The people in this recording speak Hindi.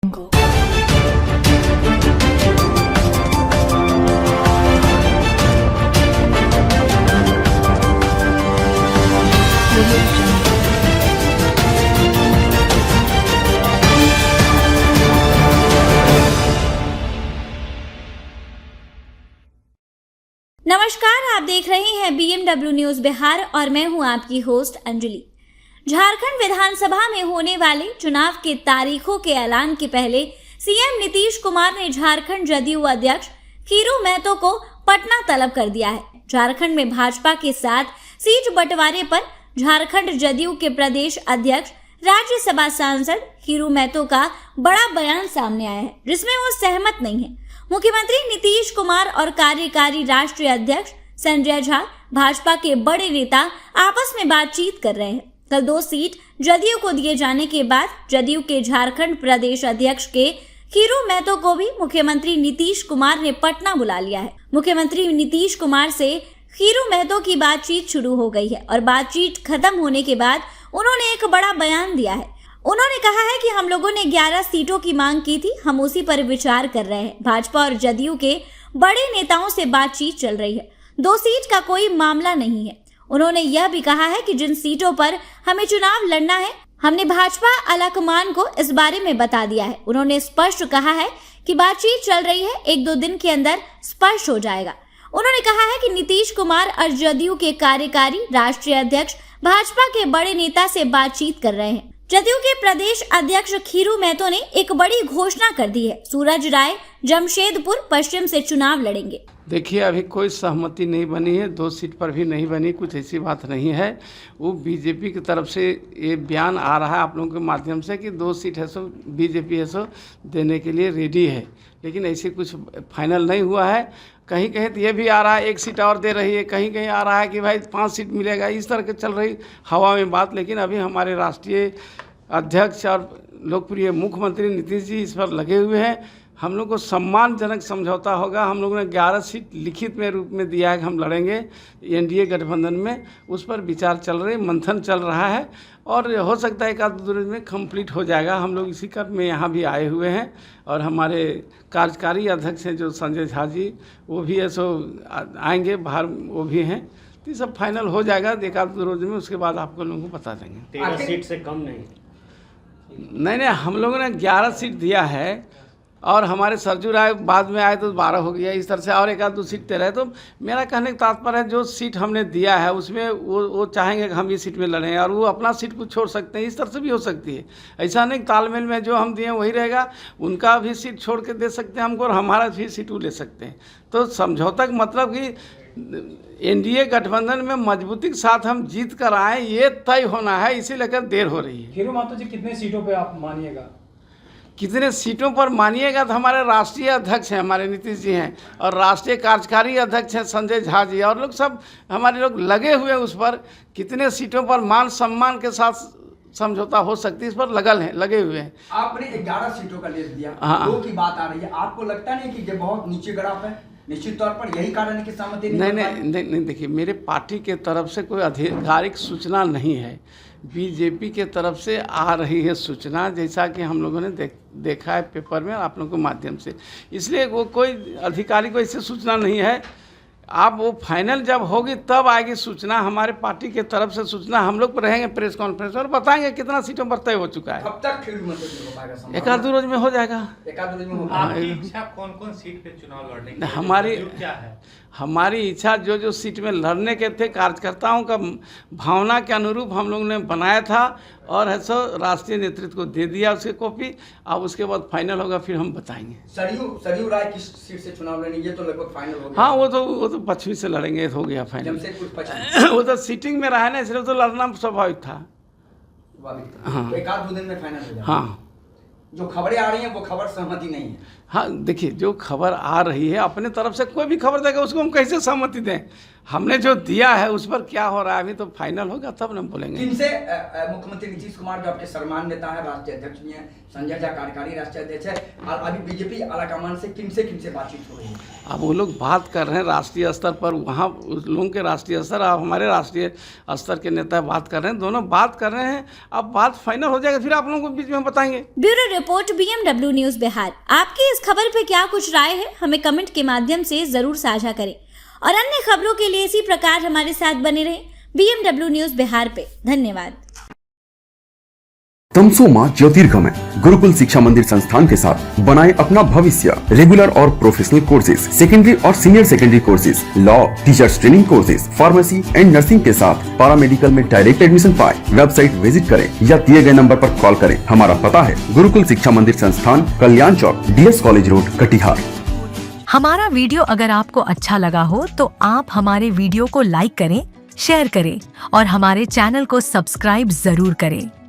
नमस्कार, आप देख रहे हैं BMW न्यूज बिहार और मैं हूं आपकी होस्ट अंजलि। झारखंड विधानसभा में होने वाले चुनाव के तारीखों के ऐलान के पहले सीएम नीतीश कुमार ने झारखंड जदयू अध्यक्ष खीरू महतो को पटना तलब कर दिया है। झारखंड में भाजपा के साथ सीट बंटवारे पर झारखंड जदयू के प्रदेश अध्यक्ष राज्यसभा सांसद खीरू महतो का बड़ा बयान सामने आया है, जिसमें वो सहमत नहीं है। मुख्यमंत्री नीतीश कुमार और कार्यकारी राष्ट्रीय अध्यक्ष संजय झा भाजपा के बड़े नेता आपस में बातचीत कर रहे हैं। कल 2 सीट जदयू को दिए जाने के बाद जदयू के झारखंड प्रदेश अध्यक्ष के खीरू महतो को भी मुख्यमंत्री नीतीश कुमार ने पटना बुला लिया है। मुख्यमंत्री नीतीश कुमार से खीरू महतो की बातचीत शुरू हो गई है और बातचीत खत्म होने के बाद उन्होंने एक बड़ा बयान दिया है। उन्होंने कहा है कि हम लोगों ने 11 सीटों की मांग की थी, हम उसी पर विचार कर रहे हैं। भाजपा और जदयू के बड़े नेताओं से बातचीत चल रही है, 2 सीट का कोई मामला नहीं है। उन्होंने यह भी कहा है कि जिन सीटों पर हमें चुनाव लड़ना है, हमने भाजपा आलाकमान को इस बारे में बता दिया है। उन्होंने स्पष्ट कहा है कि बातचीत चल रही है, 1-2 दिन के अंदर स्पष्ट हो जाएगा। उन्होंने कहा है कि नीतीश कुमार और जदयू के कार्यकारी राष्ट्रीय अध्यक्ष भाजपा के बड़े नेता से बातचीत कर रहे हैं। जदयू के प्रदेश अध्यक्ष खीरू महतो ने एक बड़ी घोषणा कर दी है, सूरज राय जमशेदपुर पश्चिम से चुनाव लड़ेंगे। देखिए, अभी कोई सहमति नहीं बनी है, 2 सीट पर भी नहीं बनी, कुछ ऐसी बात नहीं है। वो बीजेपी की तरफ से ये बयान आ रहा है आप लोगों के माध्यम से कि 2 सीट है सो बीजेपी है सो देने के लिए रेडी है, लेकिन ऐसे कुछ फाइनल नहीं हुआ है। कहीं कहीं तो ये भी आ रहा है 1 सीट और दे रही है, कहीं कहीं आ रहा है कि भाई 5 सीट मिलेगा, इस तरह के चल रही हवा में बात। लेकिन अभी हमारे राष्ट्रीय अध्यक्ष और लोकप्रिय मुख्यमंत्री नीतीश जी इस पर लगे हुए हैं। हम लोग को सम्मानजनक समझौता होगा। हम लोगों ने 11 सीट लिखित में रूप में दिया है कि हम लड़ेंगे एनडीए गठबंधन में, उस पर विचार चल रहे, मंथन चल रहा है और हो सकता है 1-2 दिन में कंप्लीट हो जाएगा। हम लोग इसी क्रम में यहाँ भी आए हुए हैं और हमारे कार्यकारी अध्यक्ष हैं जो संजय झा जी, वो भी ऐसो आएंगे बाहर, वो भी हैं। तो ये सब फाइनल हो जाएगा 1-2 रोज में, उसके बाद आपको लोगों को बता देंगे। 13 सीट से कम नहीं, हम लोगों ने 11 सीट दिया है और हमारे सरजू राय बाद में आए तो 12 हो गया, इस तरह से और 1-2 सीट दे रहे। तो मेरा कहने का तात्पर्य है जो सीट हमने दिया है उसमें वो चाहेंगे कि हम इस सीट में लड़ें और वो अपना सीट को छोड़ सकते हैं, इस तरह से भी हो सकती है। ऐसा नहीं तालमेल में जो हम दिए वही रहेगा, उनका भी सीट छोड़ के दे सकते हैं हमको और हमारा भी सीट वो ले सकते हैं। तो समझौता का मतलब कि एनडीए गठबंधन में मजबूती के साथ हम जीत कर आए, ये तय होना है, इसी लेकर देर हो रही है। खीरू महतो जी कितने सीटों पे आप मानिएगा? कितने सीटों पर मानिएगा तो हमारे राष्ट्रीय अध्यक्ष हैं, हमारे नीतीश जी हैं और राष्ट्रीय कार्यकारी अध्यक्ष हैं संजय झा जी, और लोग सब हमारे लोग लगे हुए हैं उस पर। कितने सीटों पर मान सम्मान के साथ समझौता हो सकती है, इस पर लगे हुए हैं। आपने 11 सीटों का लिस्ट दिया, 2 की बात आ रही है, आपको लगता नहीं कि ये बहुत नीचे ग्राफ है? निश्चित तौर पर यही कारण है कि सहमति नहीं, देखिए, मेरे पार्टी के तरफ से कोई आधिकारिक सूचना नहीं है। बीजेपी के तरफ से आ रही है सूचना, जैसा कि हम लोगों ने देखा है पेपर में आप लोगों के माध्यम से, इसलिए वो कोई आधिकारिक ऐसी सूचना नहीं है। आप वो फाइनल जब होगी तब आएगी सूचना, हमारे पार्टी के तरफ से सूचना। हम लोग रहेंगे प्रेस कॉन्फ्रेंस और बताएंगे कितना सीटों पर तय हो चुका है। कब तक हो पाएगा? 1-2 रोज में हो जाएगा। 1-2 रोज में हो आपकी इच्छा कौन-कौन सीट पे चुनाव लड़ने की? हमारी क्या है? हमारी इच्छा जो सीट में लड़ने के थे, कार्यकर्ताओं का भावना के अनुरूप हम लोगों ने बनाया था और है सो राष्ट्रीय नेतृत्व को दे दिया उसकी कॉपी। अब उसके बाद फाइनल होगा, फिर हम बताएंगे। सरयू राय किस सीट से चुनाव लड़ेंगे? ये तो लगभग फाइनल हो गया। हाँ, वो तो पश्चिमी से लड़ेंगे, हो गया फाइनल। वो तो सीटिंग में रहा है ना, इसलिए तो लड़ना स्वाभाविक था। हाँ, 1-2 दिन में फाइनल हो जाएगा। हाँ, जो खबरें आ रही हैं वो खबर सहमति नहीं है। हाँ, देखिए, जो खबर आ रही है अपने तरफ से कोई भी खबर देगा उसको हम कैसे सहमति दें? हमने जो दिया है उस पर क्या हो रहा है अभी तो फाइनल होगा तब ना बोलेंगे। किनसे मुख्यमंत्री नीतीश कुमार जो आपके सम्मान नेता है, राष्ट्रीय अध्यक्ष भी हैं, संजय झा कार्यकारी राष्ट्रीय अध्यक्ष है, और अभी बीजेपी आलाकमान से किनसे बातचीत हो रही है? अब वो लोग बात कर रहे हैं राष्ट्रीय स्तर पर, वहाँ उस लोगों के राष्ट्रीय स्तर और हमारे राष्ट्रीय स्तर के नेता बात कर रहे हैं, दोनों बात कर रहे हैं। अब बात फाइनल हो जाएगा फिर आप लोगों को बीच में बताएंगे। Bureau report BMW news Bihar. आपकी इस खबर पे क्या कुछ राय है हमें कमेंट के माध्यम से जरूर साझा करें और अन्य खबरों के लिए इसी प्रकार हमारे साथ बने रहें BMW न्यूज बिहार पे। धन्यवाद। तमसोमा ज्योतिर्गमय गुरुकुल शिक्षा मंदिर संस्थान के साथ बनाए अपना भविष्य। रेगुलर और प्रोफेशनल कोर्सेज, सेकेंडरी और senior secondary courses, law, teachers training courses, pharmacy and nursing के साथ पैरामेडिकल में डायरेक्ट एडमिशन पाए। वेबसाइट विजिट करें या दिए गए नंबर पर कॉल करें। हमारा पता है गुरुकुल शिक्षा मंदिर संस्थान, कल्याण चौक, DS कॉलेज रोड, कटिहार। हमारा वीडियो अगर आपको अच्छा लगा हो तो आप हमारे वीडियो को लाइक करें, शेयर करें और हमारे चैनल को सब्सक्राइब जरूर करें।